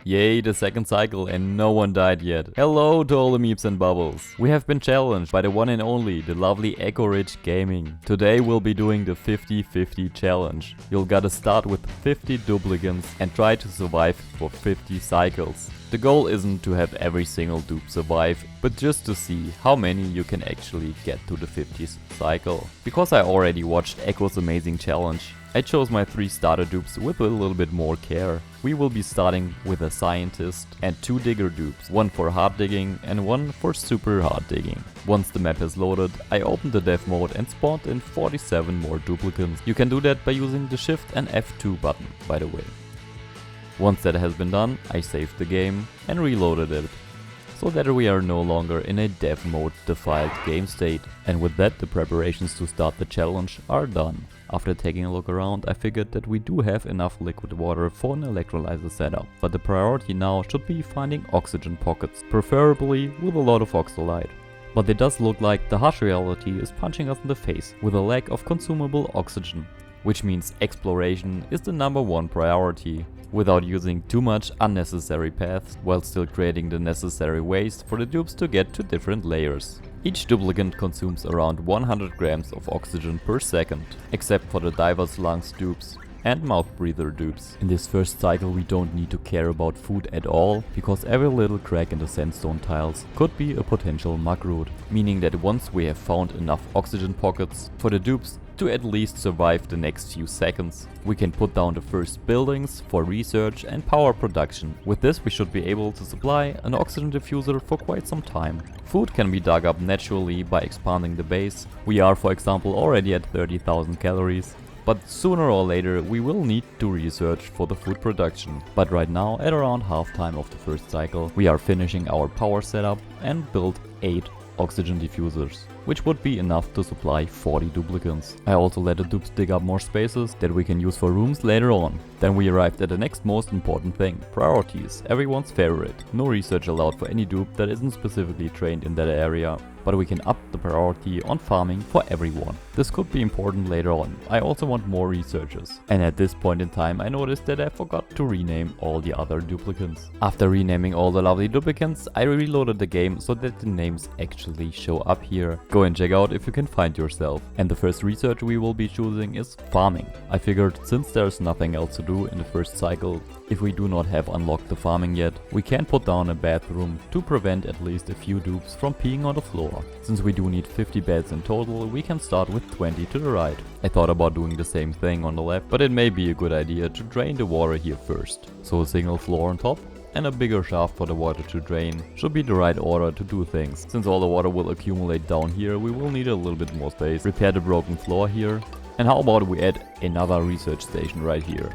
Yay, the second cycle and no one died yet. Hello to all the meeps and bubbles. We have been challenged by the one and only, the lovely Echo Rich Gaming. Today we'll be doing the 50-50 challenge. You'll gotta start with 50 duplicants and try to survive for 50 cycles. The goal isn't to have every single dupe survive, but just to see how many you can actually get to the 50th cycle. Because I already watched Echo's amazing challenge, I chose my 3 starter dupes with a little bit more care. We will be starting with a scientist and 2 digger dupes, one for hard digging and one for super hard digging. Once the map is loaded, I opened the dev mode and spawned in 47 more duplicants. You can do that by using the shift and F2 button, by the way. Once that has been done, I saved the game and reloaded it, so that we are no longer in a dev mode defiled game state. And with that, the preparations to start the challenge are done. After taking a look around, I figured that we do have enough liquid water for an electrolyzer setup, but the priority now should be finding oxygen pockets, preferably with a lot of oxalite. But it does look like the harsh reality is punching us in the face with a lack of consumable oxygen, which means exploration is the #1 priority, without using too much unnecessary paths, while still creating the necessary waste for the dupes to get to different layers. Each duplicant consumes around 100 grams of oxygen per second, except for the diver's lungs dupes and mouth breather dupes. In this first cycle we don't need to care about food at all, because every little crack in the sandstone tiles could be a potential mug root, meaning that once we have found enough oxygen pockets for the dupes to at least survive the next few seconds, we can put down the first buildings for research and power production. With this we should be able to supply an oxygen diffuser for quite some time. Food can be dug up naturally by expanding the base. We are, for example, already at 30,000 calories. But sooner or later we will need to research for the food production. But right now, at around half time of the first cycle, we are finishing our power setup and build 8 oxygen diffusers, which would be enough to supply 40 duplicants. I also let the dupes dig up more spaces that we can use for rooms later on. Then we arrived at the next most important thing, priorities, everyone's favorite. No research allowed for any dupe that isn't specifically trained in that area, but we can up the priority on farming for everyone. This could be important later on. I also want more researchers. And at this point in time I noticed that I forgot to rename all the other duplicants. After renaming all the lovely duplicants, I reloaded the game so that the names actually show up here. Go and check out if you can find yourself. And the first research we will be choosing is farming. I figured since there's nothing else to do in the first cycle, if we do not have unlocked the farming yet, we can put down a bathroom to prevent at least a few dupes from peeing on the floor. Since we do need 50 beds in total, we can start with 20 to the right. I thought about doing the same thing on the left, but it may be a good idea to drain the water here first. So a single floor on top and a bigger shaft for the water to drain should be the right order to do things. Since all the water will accumulate down here, we will need a little bit more space. Repair the broken floor here. And how about we add another research station right here.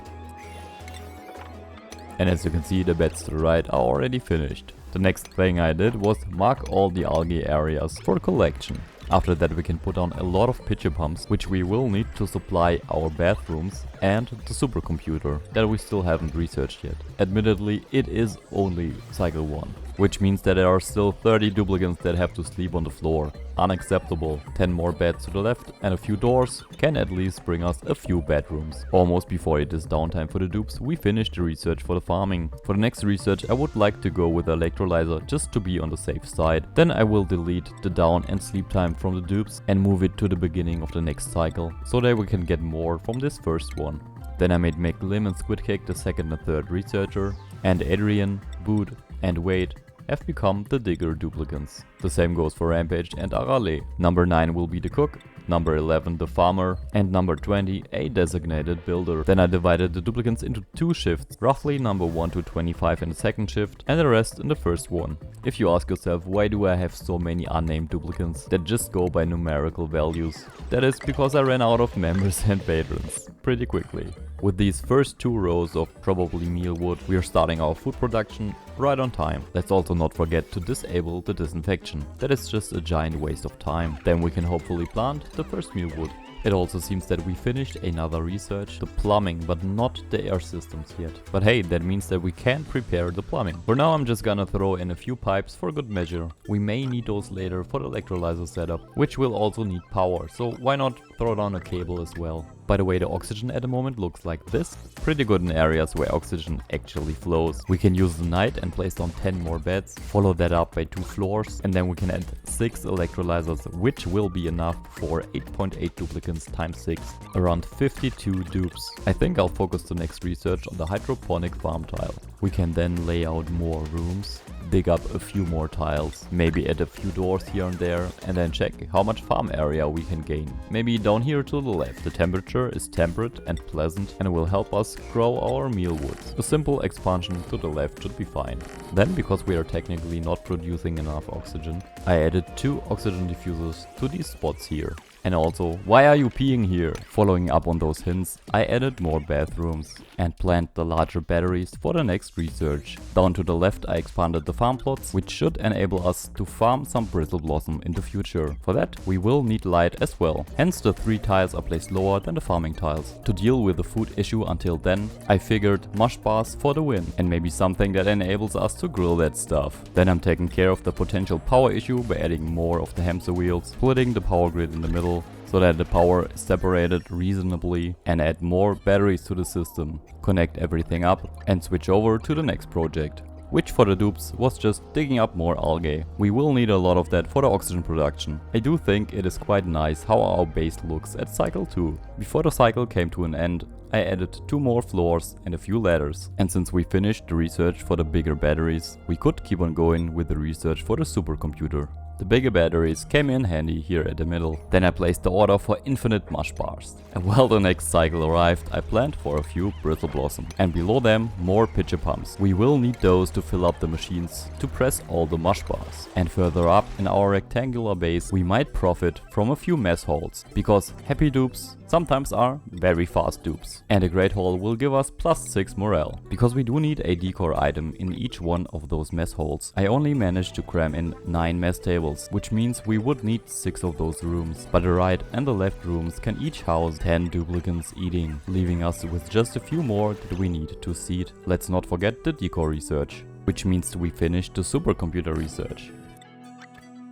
And as you can see, the beds to the right are already finished. The next thing I did was mark all the algae areas for collection. After that we can put down a lot of pitcher pumps, which we will need to supply our bathrooms and the supercomputer that we still haven't researched yet. Admittedly, it is only cycle 1, which means that there are still 30 duplicants that have to sleep on the floor. Unacceptable. 10 more beds to the left and a few doors can at least bring us a few bedrooms. Almost before it is downtime for the dupes, we finished the research for the farming. For the next research I would like to go with the electrolyzer just to be on the safe side. Then I will delete the down and sleep time from the dupes and move it to the beginning of the next cycle, so that we can get more from this first one. Then I made McLim and Squidcake the second and third researcher, and Adrian, Boot and Wade have become the digger duplicants. The same goes for Rampage and Arale. Number 9 will be the cook, number 11 the farmer, and number 20 a designated builder. Then I divided the duplicants into 2 shifts, roughly number 1 to 25 in the second shift and the rest in the first one. If you ask yourself, why do I have so many unnamed duplicants that just go by numerical values? That is because I ran out of members and patrons pretty quickly. With these first 2 rows of probably mealwood, we are starting our food production right on time. Let's also not forget to disable the disinfection. That is just a giant waste of time. Then we can hopefully plant the first mealwood. It also seems that we finished another research, the plumbing, but not the air systems yet. But hey, that means that we can prepare the plumbing. For now I'm just gonna throw in a few pipes for good measure. We may need those later for the electrolyzer setup, which will also need power, so why not throw down a cable as well. By the way, the oxygen at the moment looks like this. Pretty good in areas where oxygen actually flows. We can use the night and place down 10 more beds, follow that up by 2 floors, and then we can add 6 electrolyzers, which will be enough for 8.8 duplicants times 6, around 52 dupes. I think I'll focus the next research on the hydroponic farm tile. We can then lay out more rooms, dig up a few more tiles, maybe add a few doors here and there, and then check how much farm area we can gain. Maybe down here to the left. The temperature is temperate and pleasant and will help us grow our mealwoods. A simple expansion to the left should be fine. Then, because we are technically not producing enough oxygen, I added 2 oxygen diffusers to these spots here. And also, why are you peeing here? Following up on those hints, I added more bathrooms and planned the larger batteries for the next research. Down to the left I expanded the farm plots, which should enable us to farm some bristle blossom in the future. For that we will need light as well, hence the 3 tiles are placed lower than the farming tiles. To deal with the food issue until then, I figured mush bars for the win, and maybe something that enables us to grill that stuff. Then I'm taking care of the potential power issue by adding more of the hamster wheels, splitting the power grid in the middle, so that the power is separated reasonably, and add more batteries to the system, connect everything up and switch over to the next project, which for the dupes was just digging up more algae. We will need a lot of that for the oxygen production. I do think it is quite nice how our base looks at cycle 2. Before the cycle came to an end, I added 2 more floors and a few ladders. And since we finished the research for the bigger batteries, we could keep on going with the research for the supercomputer. The bigger batteries came in handy here at the middle. Then I placed the order for infinite mush bars. And while the next cycle arrived, I planned for a few bristle blossom. And below them, more pitcher pumps. We will need those to fill up the machines to press all the mush bars. And further up in our rectangular base, we might profit from a few mess holes, because happy dupes sometimes are very fast dupes. And a great hole will give us +6 morale. Because we do need a decor item in each one of those mess holes, I only managed to cram in 9 mess tables, which means we would need 6 of those rooms. But the right and the left rooms can each house 10 duplicants eating, leaving us with just a few more that we need to seed. Let's not forget the decor research, which means we finished the supercomputer research.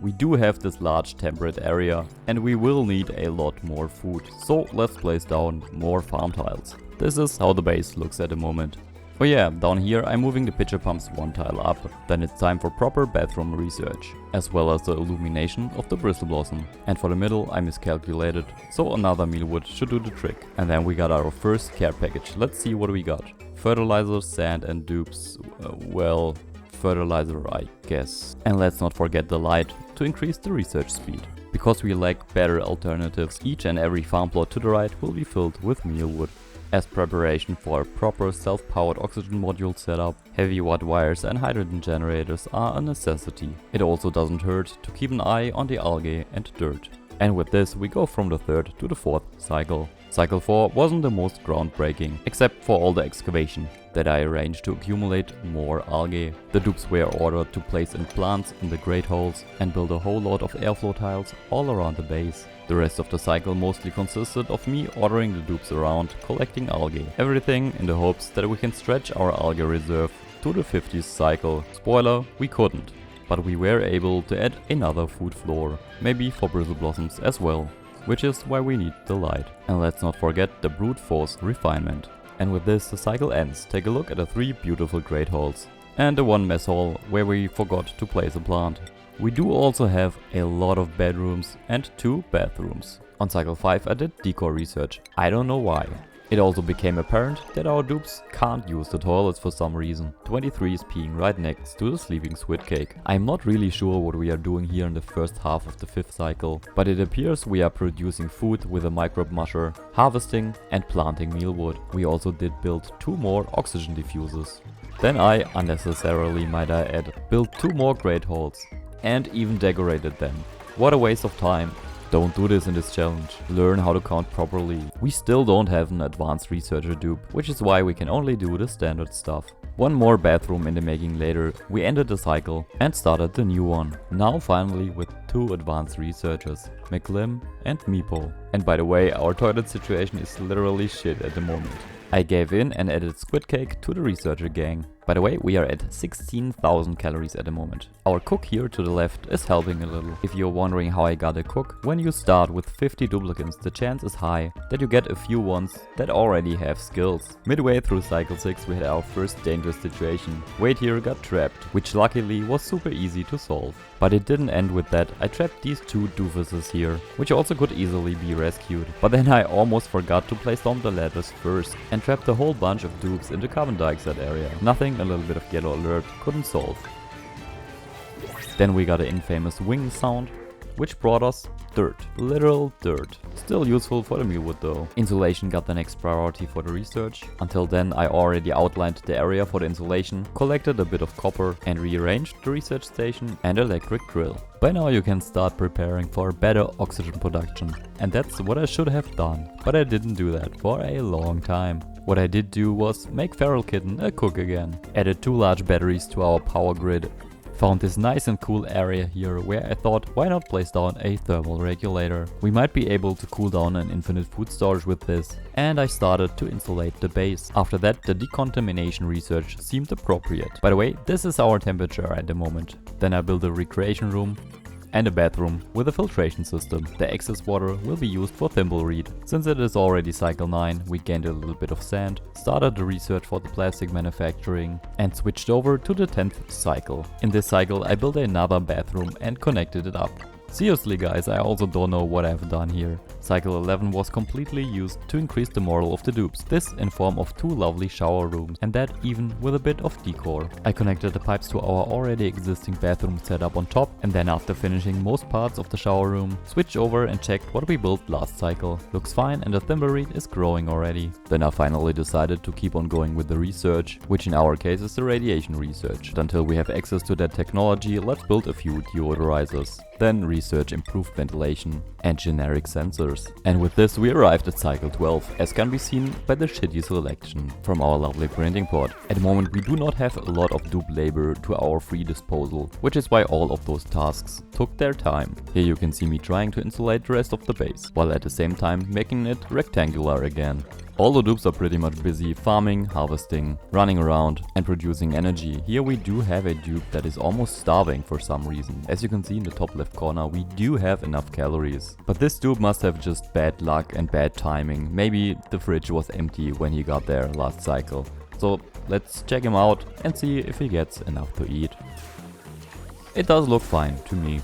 We do have this large temperate area and we will need a lot more food, so let's place down more farm tiles. This is how the base looks at the moment. Oh yeah, down here I'm moving the pitcher pumps 1 tile up, then it's time for proper bathroom research, as well as the illumination of the bristle blossom. And for the middle I miscalculated, so another mealwood should do the trick. And then we got our first care package. Let's see what we got. Fertilizer, sand and dupes, well, fertilizer I guess. And let's not forget the light to increase the research speed. Because we lack better alternatives, each and every farm plot to the right will be filled with mealwood. As preparation for a proper self-powered oxygen module setup, heavy watt wires and hydrogen generators are a necessity. It also doesn't hurt to keep an eye on the algae and dirt. And with this we go from the 3rd to the 4th cycle. Cycle 4 wasn't the most groundbreaking, except for all the excavation that I arranged to accumulate more algae. The dupes were ordered to place in plants in the great holes and build a whole lot of airflow tiles all around the base. The rest of the cycle mostly consisted of me ordering the dupes around, collecting algae. Everything in the hopes that we can stretch our algae reserve to the 50th cycle. Spoiler, we couldn't. But we were able to add another food floor, maybe for bristle blossoms as well, which is why we need the light. And let's not forget the brute force refinement. And with this the cycle ends. Take a look at the 3 beautiful great holes and the 1 mess hole where we forgot to place a plant. We do also have a lot of bedrooms and 2 bathrooms. On cycle 5 I did decor research. I don't know why. It also became apparent that our dupes can't use the toilets for some reason. 23 is peeing right next to the sleeping squid cake. I'm not really sure what we are doing here in the first half of the 5th cycle, but it appears we are producing food with a microbe musher, harvesting and planting mealwood. We also did build 2 more oxygen diffusers. Then I, unnecessarily might I add, built 2 more great holes and even decorated them. What a waste of time. Don't do this in this challenge. Learn how to count properly. We still don't have an advanced researcher dupe, which is why we can only do the standard stuff. 1 more bathroom in the making later, we ended the cycle and started the new one. Now finally with 2 advanced researchers, McLim and Meepo. And by the way, our toilet situation is literally shit at the moment. I gave in and added squid cake to the researcher gang. By the way, we are at 16,000 calories at the moment. Our cook here to the left is helping a little. If you're wondering how I got a cook, when you start with 50 duplicates, the chance is high that you get a few ones that already have skills. Midway through cycle 6 we had our first dangerous situation. Wade here got trapped, which luckily was super easy to solve. But it didn't end with that. I trapped these two doofuses here, which also could easily be rescued. But then I almost forgot to place down the ladders first and trapped a whole bunch of dupes in the carbon dioxide area. Nothing a little bit of yellow alert couldn't solve. Then we got an infamous wing sound, which brought us dirt. Literal dirt. Still useful for the mealwood though. Insulation got the next priority for the research. Until then I already outlined the area for the insulation, collected a bit of copper and rearranged the research station and electric drill. By now you can start preparing for better oxygen production. And that's what I should have done. But I didn't do that for a long time. What I did do was make Feral Kitten a cook again. Added 2 large batteries to our power grid. Found this nice and cool area here where I thought why not place down a thermal regulator. We might be able to cool down an infinite food storage with this. And I started to insulate the base. After that the decontamination research seemed appropriate. By the way, this is our temperature at the moment. Then I built a recreation room and a bathroom with a filtration system. The excess water will be used for thimbleweed. Since it is already cycle 9, we gained a little bit of sand, started the research for the plastic manufacturing and switched over to the 10th cycle. In this cycle I built another bathroom and connected it up. Seriously guys, I also don't know what I've done here. Cycle 11 was completely used to increase the morale of the dupes. This in form of 2 lovely shower rooms, and that even with a bit of decor. I connected the pipes to our already existing bathroom setup on top, and then after finishing most parts of the shower room, switched over and checked what we built last cycle. Looks fine and the thimbleweed is growing already. Then I finally decided to keep on going with the research, which in our case is the radiation research. Until we have access to that technology, let's build a few deodorizers. Then research improved ventilation and generic sensors. And with this we arrived at cycle 12, as can be seen by the shitty selection from our lovely printing pod. At the moment we do not have a lot of dupe labor to our free disposal, which is why all of those tasks took their time. Here you can see me trying to insulate the rest of the base, while at the same time making it rectangular again. All the dupes are pretty much busy farming, harvesting, running around and producing energy. Here we do have a dupe that is almost starving for some reason. As you can see in the top left corner, we do have enough calories. But this dupe must have just bad luck and bad timing. Maybe the fridge was empty when he got there last cycle. So let's check him out and see if he gets enough to eat. It does look fine to me.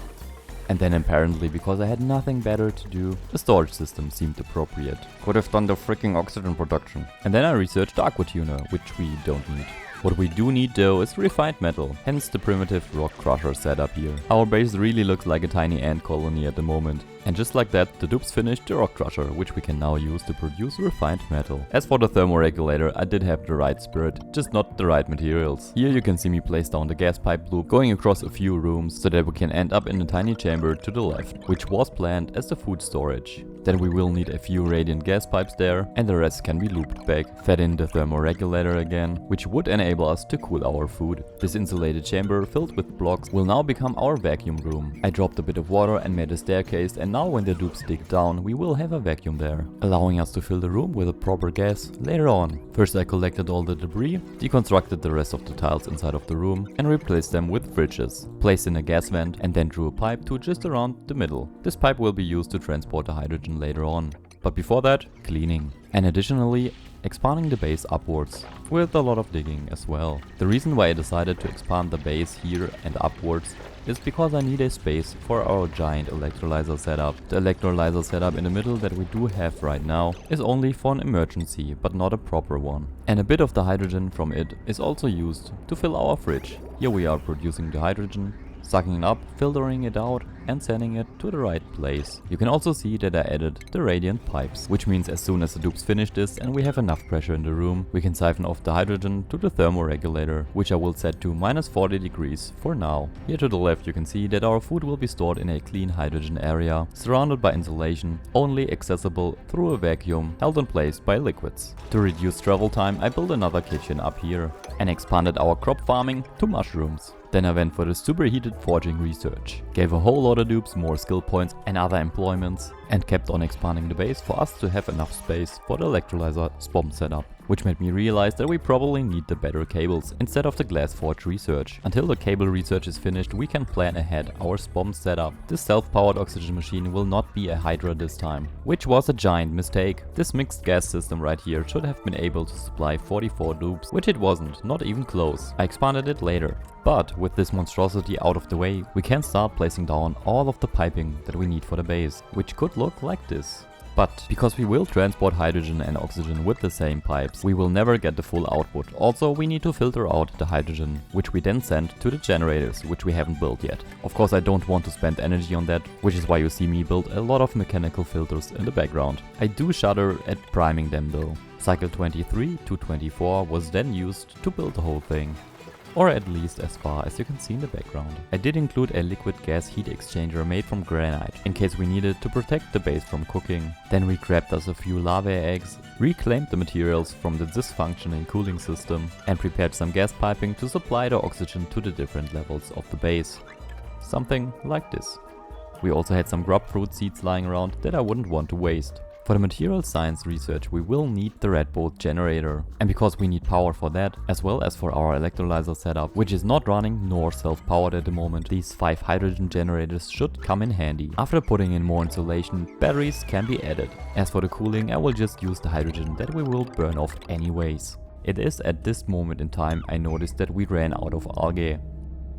And then apparently, because I had nothing better to do, the storage system seemed appropriate. Could have done the freaking oxygen production. And then I researched the aqua tuner, which we don't need. What we do need though is refined metal, hence the primitive rock crusher setup here. Our base really looks like a tiny ant colony at the moment. And just like that, the dupes finished the rock crusher, which we can now use to produce refined metal. As for the thermoregulator, I did have the right spirit, just not the right materials. Here you can see me place down the gas pipe loop, going across a few rooms so that we can end up in a tiny chamber to the left, which was planned as the food storage. Then we will need a few radiant gas pipes there, and the rest can be looped back. Fed in the thermoregulator again, which would enable us to cool our food. This insulated chamber filled with blocks will now become our vacuum room. I dropped a bit of water and made a staircase, and now when the dupes dig down, we will have a vacuum there, allowing us to fill the room with a proper gas later on. First I collected all the debris, deconstructed the rest of the tiles inside of the room and replaced them with fridges. Placed in a gas vent and then drew a pipe to just around the middle. This pipe will be used to transport the hydrogen later on. But before that, cleaning. And additionally, expanding the base upwards, with a lot of digging as well. The reason why I decided to expand the base here and upwards is because I need a space for our giant electrolyzer setup. The electrolyzer setup in the middle that we do have right now is only for an emergency, but not a proper one. And a bit of the hydrogen from it is also used to fill our fridge. Here we are producing the hydrogen, sucking it up, filtering it out and sending it to the right place. You can also see that I added the radiant pipes, which means as soon as the dupes finish this and we have enough pressure in the room, we can siphon off the hydrogen to the thermoregulator, which I will set to -40 degrees for now. Here to the left you can see that our food will be stored in a clean hydrogen area, surrounded by insulation, only accessible through a vacuum held in place by liquids. To reduce travel time, I built another kitchen up here and expanded our crop farming to mushrooms. Then I went for the superheated forging research, gave a whole lot of dupes more skill points and other employments, and kept on expanding the base for us to have enough space for the electrolyzer spawn setup. which made me realize that we probably need the better cables instead of the glass forge research. Until the cable research is finished, we can plan ahead our SPOM setup. This self-powered oxygen machine will not be a Hydra this time, which was a giant mistake. This mixed gas system right here should have been able to supply 44 dupes, which it wasn't, not even close. I expanded it later. But with this monstrosity out of the way, we can start placing down all of the piping that we need for the base, which could look like this. But because we will transport hydrogen and oxygen with the same pipes, we will never get the full output. Also, we need to filter out the hydrogen, which we then send to the generators, which we haven't built yet. Of course, I don't want to spend energy on that, which is why you see me build a lot of mechanical filters in the background. I do shudder at priming them though. Cycle 23 to 24 was then used to build the whole thing. Or at least as far as you can see in the background. I did include a liquid gas heat exchanger made from granite, in case we needed to protect the base from cooking. Then we grabbed us a few lava eggs, reclaimed the materials from the dysfunctioning cooling system, and prepared some gas piping to supply the oxygen to the different levels of the base. Something like this. We also had some grub fruit seeds lying around that I wouldn't want to waste. For the material science research we will need the red bolt generator, and because we need power for that, as well as for our electrolyzer setup, which is not running nor self-powered at the moment, these 5 hydrogen generators should come in handy. After putting in more insulation, batteries can be added. As for the cooling, I will just use the hydrogen that we will burn off anyways. It is at this moment in time I noticed that we ran out of algae.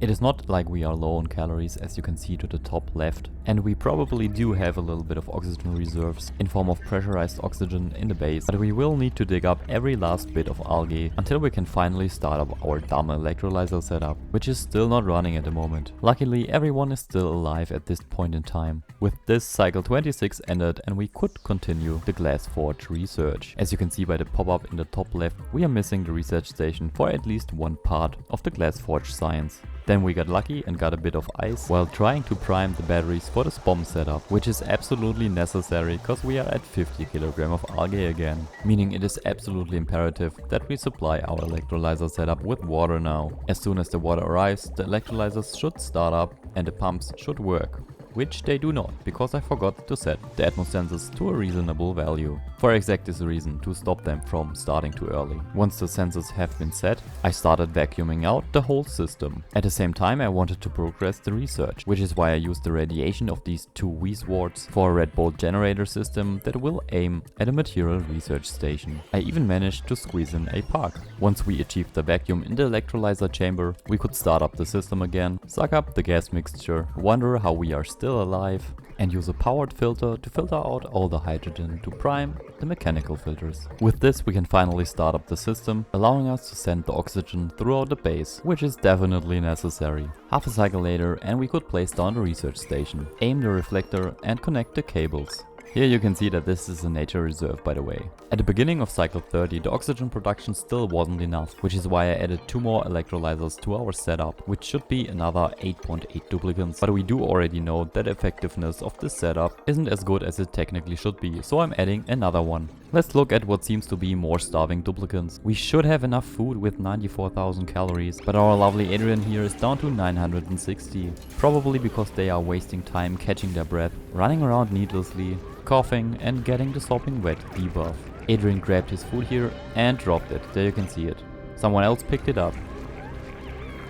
It is not like we are low on calories, as you can see to the top left, and we probably do have a little bit of oxygen reserves in form of pressurized oxygen in the base, but we will need to dig up every last bit of algae until we can finally start up our dumb electrolyzer setup, which is still not running at the moment. Luckily everyone is still alive at this point in time. With this, cycle 26 ended and we could continue the glass forge research. As you can see by the pop-up in the top left, we are missing the research station for at least one part of the glass forge science. Then we got lucky and got a bit of ice while trying to prime the batteries for the SPOM setup, which is absolutely necessary because we are at 50 kg of algae again. Meaning it is absolutely imperative that we supply our electrolyzer setup with water now. As soon as the water arrives, the electrolyzers should start up and the pumps should work. Which they do not, because I forgot to set the Atmos sensors to a reasonable value. For exact this reason, to stop them from starting too early. Once the sensors have been set, I started vacuuming out the whole system. At the same time I wanted to progress the research, which is why I used the radiation of these 2 V-swords for a red bolt generator system that will aim at a material research station. I even managed to squeeze in a park. Once we achieved the vacuum in the electrolyzer chamber, we could start up the system again, suck up the gas mixture, wonder how we are still alive, and use a powered filter to filter out all the hydrogen to prime the mechanical filters. With this we can finally start up the system, allowing us to send the oxygen throughout the base, which is definitely necessary. Half a cycle later and we could place down the research station, aim the reflector and connect the cables. Here you can see that this is a nature reserve, by the way. At the beginning of cycle 30 the oxygen production still wasn't enough, which is why I added 2 more electrolyzers to our setup, which should be another 8.8 duplicants. But we do already know that the effectiveness of this setup isn't as good as it technically should be, so I'm adding another one. Let's look at what seems to be more starving duplicants. We should have enough food with 94,000 calories, but our lovely Adrian here is down to 960. Probably because they are wasting time catching their breath, running around needlessly, coughing and getting the sopping wet debuff. Adrian grabbed his food here and dropped it. There you can see it. Someone else picked it up.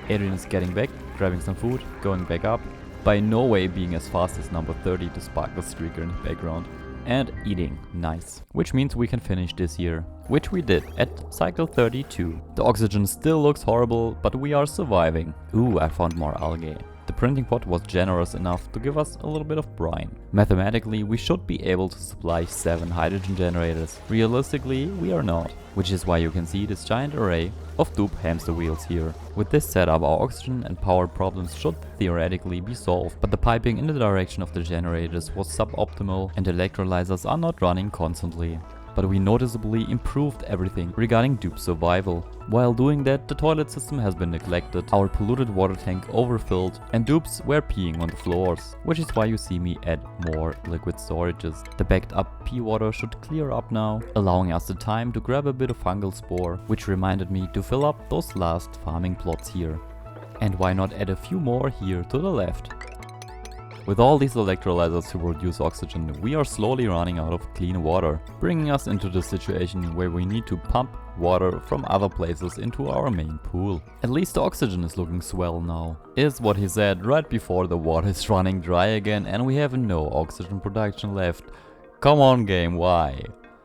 Adrian is getting back, grabbing some food, going back up. By no way being as fast as number 30, the sparkle streaker in the background. And eating. Nice. Which means we can finish this year. Which we did at cycle 32. The oxygen still looks horrible, but we are surviving. Ooh, I found more algae. The printing pot was generous enough to give us a little bit of brine. Mathematically, we should be able to supply 7 hydrogen generators. Realistically, we are not. Which is why you can see this giant array of dupe hamster wheels here. With this setup, our oxygen and power problems should theoretically be solved, but the piping in the direction of the generators was suboptimal and the electrolyzers are not running constantly. But we noticeably improved everything regarding dupe survival. While doing that, the toilet system has been neglected, our polluted water tank overfilled, and dupes were peeing on the floors, which is why you see me add more liquid storages. The backed up pee water should clear up now, allowing us the time to grab a bit of fungal spore, which reminded me to fill up those last farming plots here. And why not add a few more here to the left? With all these electrolyzers to produce oxygen, we are slowly running out of clean water, bringing us into the situation where we need to pump water from other places into our main pool. At least the oxygen is looking swell now, is what he said right before the water is running dry again and we have no oxygen production left. Come on game, why?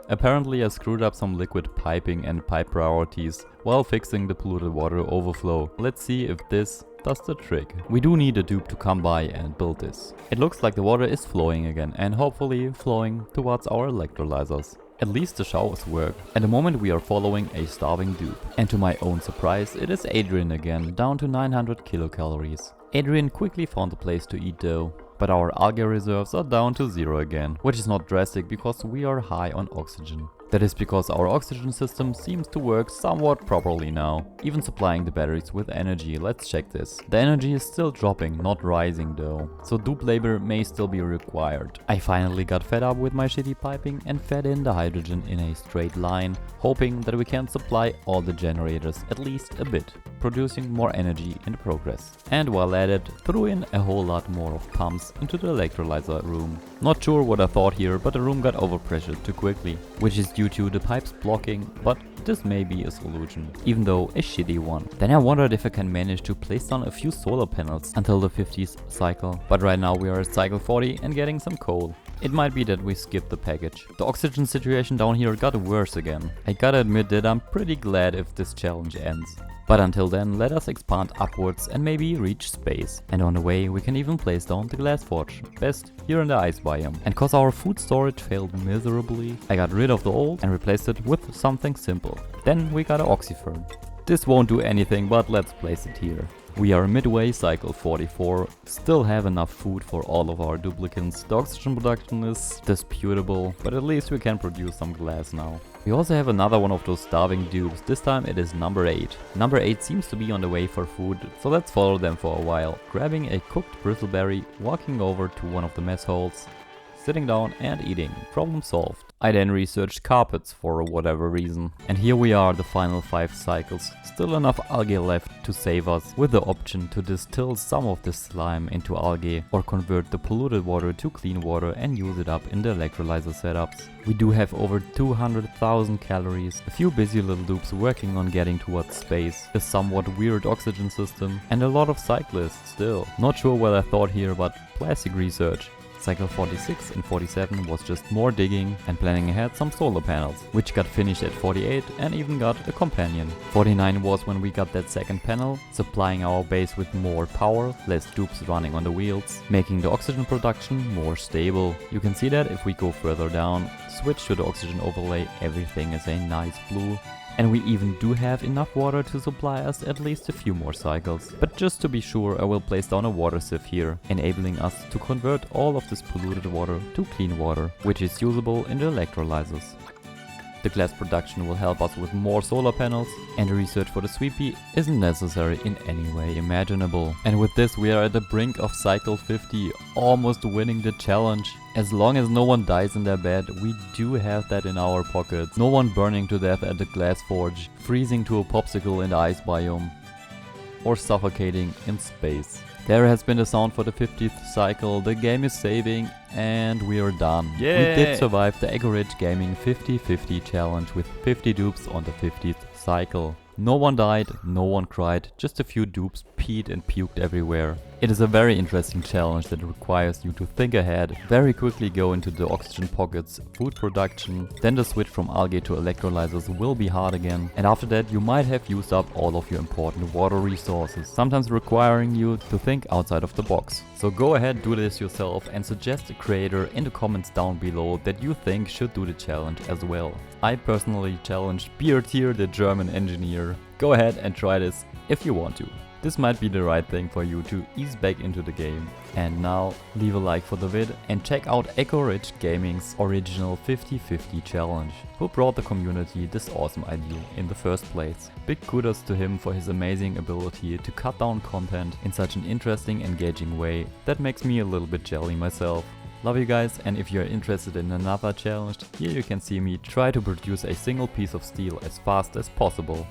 Apparently I screwed up some liquid piping and pipe priorities while fixing the polluted water overflow. Let's see if this does the trick. We do need a dupe to come by and build this. It looks like the water is flowing again and hopefully flowing towards our electrolyzers. At least the showers work. At the moment we are following a starving dupe. And to my own surprise, it is Adrian again, down to 900 kilocalories. Adrian quickly found a place to eat though. But our algae reserves are down to 0 again, which is not drastic because we are high on oxygen. That is because our oxygen system seems to work somewhat properly now, even supplying the batteries with energy. Let's check this. The energy is still dropping, not rising though, so dupe labor may still be required. I finally got fed up with my shitty piping and fed in the hydrogen in a straight line, hoping that we can supply all the generators at least a bit, producing more energy in progress. And while at it, threw in a whole lot more of pumps into the electrolyzer room. Not sure what I thought here, but the room got overpressured too quickly, which is due to the pipes blocking, but this may be a solution, even though a shitty one. Then I wondered if I can manage to place down a few solar panels until the 50th cycle, but right now we are at cycle 40 and getting some coal. It might be that we skip the package. The oxygen situation down here got worse again. I gotta admit that I'm pretty glad if this challenge ends. But until then, let us expand upwards and maybe reach space. And on the way we can even place down the glass forge, best here in the ice biome. And cause our food storage failed miserably, I got rid of the old and replaced it with something simple. Then we got an oxyfern. This won't do anything, but let's place it here. We are midway cycle 44, still have enough food for all of our duplicants. The oxygen production is disputable, but at least we can produce some glass now. We also have another one of those starving dupes, this time it is number 8. Number 8 seems to be on the way for food, so let's follow them for a while. Grabbing a cooked bristleberry, walking over to one of the mess holes, sitting down and eating. Problem solved. I then researched carpets for whatever reason. And here we are, the final 5 cycles. Still enough algae left to save us, with the option to distill some of this slime into algae or convert the polluted water to clean water and use it up in the electrolyzer setups. We do have over 200,000 calories, a few busy little dupes working on getting towards space, a somewhat weird oxygen system, and a lot of cyclists still. Not sure what I thought here, but plastic research. Cycle 46 and 47 was just more digging and planning ahead some solar panels, which got finished at 48 and even got a companion. 49 was when we got that second panel, supplying our base with more power, less dupes running on the wheels, making the oxygen production more stable. You can see that if we go further down, switch to the oxygen overlay, everything is a nice blue. And we even do have enough water to supply us at least a few more cycles. But just to be sure, I will place down a water sieve here, enabling us to convert all of this polluted water to clean water, which is usable in the electrolyzers. The glass production will help us with more solar panels, and the research for the sweepy isn't necessary in any way imaginable. And with this we are at the brink of cycle 50, almost winning the challenge. As long as no one dies in their bed, we do have that in our pockets. No one burning to death at the glass forge, freezing to a popsicle in the ice biome, or suffocating in space. There has been a sound for the 50th cycle, the game is saving, and we are done. Yeah. We did survive the Eco-Rich Gaming 50-50 challenge with 50 dupes on the 50th cycle. No one died, no one cried, just a few dupes peed and puked everywhere. It is a very interesting challenge that requires you to think ahead, very quickly go into the oxygen pockets, food production, then the switch from algae to electrolyzers will be hard again, and after that you might have used up all of your important water resources, sometimes requiring you to think outside of the box. So go ahead, do this yourself and suggest a creator in the comments down below that you think should do the challenge as well. I personally challenged Beartier, the German engineer. Go ahead and try this if you want to. This might be the right thing for you to ease back into the game. And now, leave a like for the vid and check out Eco-Rich Gaming's original 50-50 challenge, who brought the community this awesome idea in the first place. Big kudos to him for his amazing ability to cut down content in such an interesting, engaging way that makes me a little bit jelly myself. Love you guys, and if you're interested in another challenge, here you can see me try to produce a single piece of steel as fast as possible.